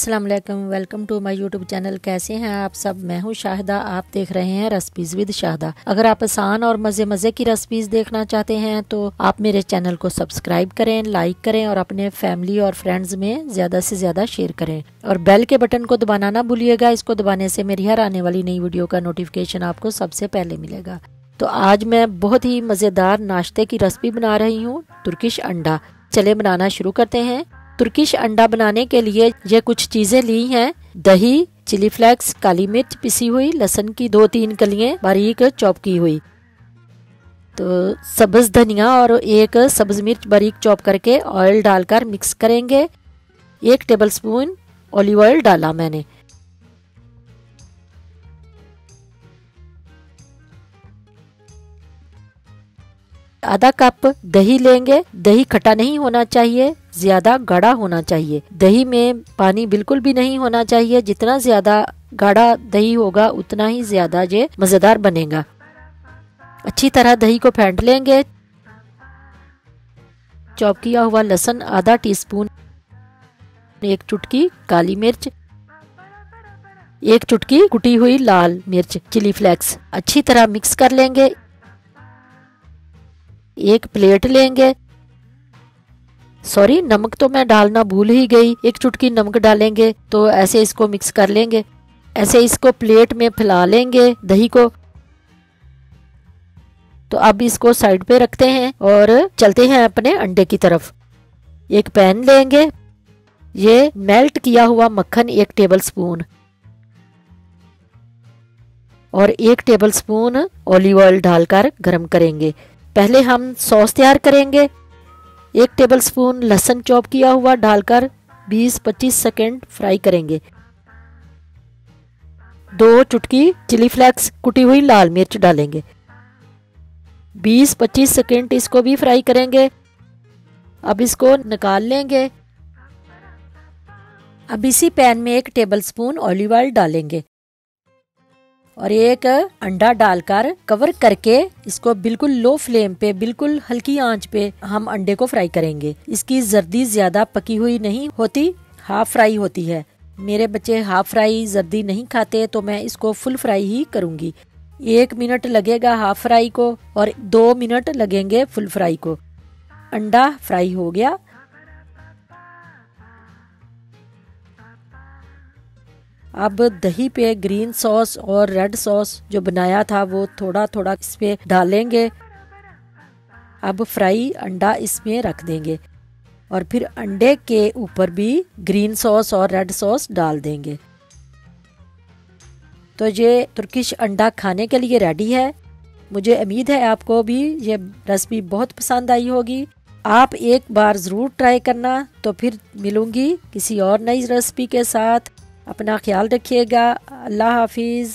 अस्सलाम वालेकुम, welcome to my YouTube channel. कैसे हैं आप सब? मैं हूं शाहिदा, आप देख रहे हैं रेसिपीज विद शाहिदा। अगर आप आसान और मज़े मज़े की रेसिपीज देखना चाहते हैं तो आप मेरे चैनल को सब्सक्राइब करें, लाइक करें और अपने फैमिली और फ्रेंड्स में ज़्यादा से ज़्यादा शेयर करें। और बेल के बटन को दबाना ना भूलिएगा, इसको दबाने से मेरी हर आने वाली नई वीडियो का नोटिफिकेशन आपको सबसे पहले मिलेगा। तो आज मैं बहुत ही मज़ेदार नाश्ते की रेसिपी बना रही हूँ, तुर्किश अंडा। चले बनाना शुरू करते हैं। तुर्किश अंडा बनाने के लिए ये कुछ चीजें ली हैं: दही, चिली फ्लेक्स, काली मिर्च पिसी हुई, लहसुन की 2-3 कलियां बारीक चॉप की हुई, तो सब्ज धनिया और एक सब्ज मिर्च बारीक चॉप करके ऑयल डालकर मिक्स करेंगे। 1 टेबलस्पून ऑलिव ऑयल डाला मैंने। आधा कप दही लेंगे। दही खट्टा नहीं होना चाहिए, ज्यादा गाढ़ा होना चाहिए। दही में पानी बिल्कुल भी नहीं होना चाहिए। जितना ज्यादा गाढ़ा दही होगा उतना ही ज्यादा ये मजेदार बनेगा। अच्छी तरह दही को फेंट लेंगे। चॉप किया हुआ लहसुन आधा टीस्पून, 1 चुटकी काली मिर्च, 1 चुटकी कुटी हुई लाल मिर्च, चिली फ्लेक्स। अच्छी तरह मिक्स कर लेंगे। एक प्लेट लेंगे। सॉरी, नमक तो मैं डालना भूल ही गई। 1 चुटकी नमक डालेंगे। तो ऐसे इसको मिक्स कर लेंगे। ऐसे इसको प्लेट में फैला लेंगे दही को। तो अब इसको साइड पे रखते हैं और चलते हैं अपने अंडे की तरफ। एक पैन लेंगे। ये मेल्ट किया हुआ मक्खन 1 टेबलस्पून और 1 टेबलस्पून ऑलिव ऑयल डालकर गरम करेंगे। पहले हम सॉस तैयार करेंगे। 1 टेबलस्पून लहसुन चॉप किया हुआ डालकर 20-25 सेकंड फ्राई करेंगे। 2 चुटकी चिली फ्लेक्स कुटी हुई लाल मिर्च डालेंगे। 20-25 सेकंड इसको भी फ्राई करेंगे। अब इसको निकाल लेंगे। अब इसी पैन में 1 टेबलस्पून ऑलिव ऑयल डालेंगे और 1 अंडा डालकर कवर करके इसको बिल्कुल लो फ्लेम पे, बिल्कुल हल्की आंच पे हम अंडे को फ्राई करेंगे। इसकी जर्दी ज्यादा पकी हुई नहीं होती, हाफ फ्राई होती है। मेरे बच्चे हाफ फ्राई जर्दी नहीं खाते तो मैं इसको फुल फ्राई ही करूंगी। 1 मिनट लगेगा हाफ फ्राई को और 2 मिनट लगेंगे फुल फ्राई को। अंडा फ्राई हो गया। अब दही पे ग्रीन सॉस और रेड सॉस जो बनाया था वो थोड़ा थोड़ा इस पे डालेंगे। अब फ्राई अंडा इसमें रख देंगे और फिर अंडे के ऊपर भी ग्रीन सॉस और रेड सॉस डाल देंगे। तो ये तुर्किश अंडा खाने के लिए रेडी है। मुझे उम्मीद है आपको भी ये रेसिपी बहुत पसंद आई होगी। आप एक बार ज़रूर ट्राई करना। तो फिर मिलूंगी किसी और नई रेसिपी के साथ। अपना ख्याल रखिएगा। अल्लाह हाफिज़।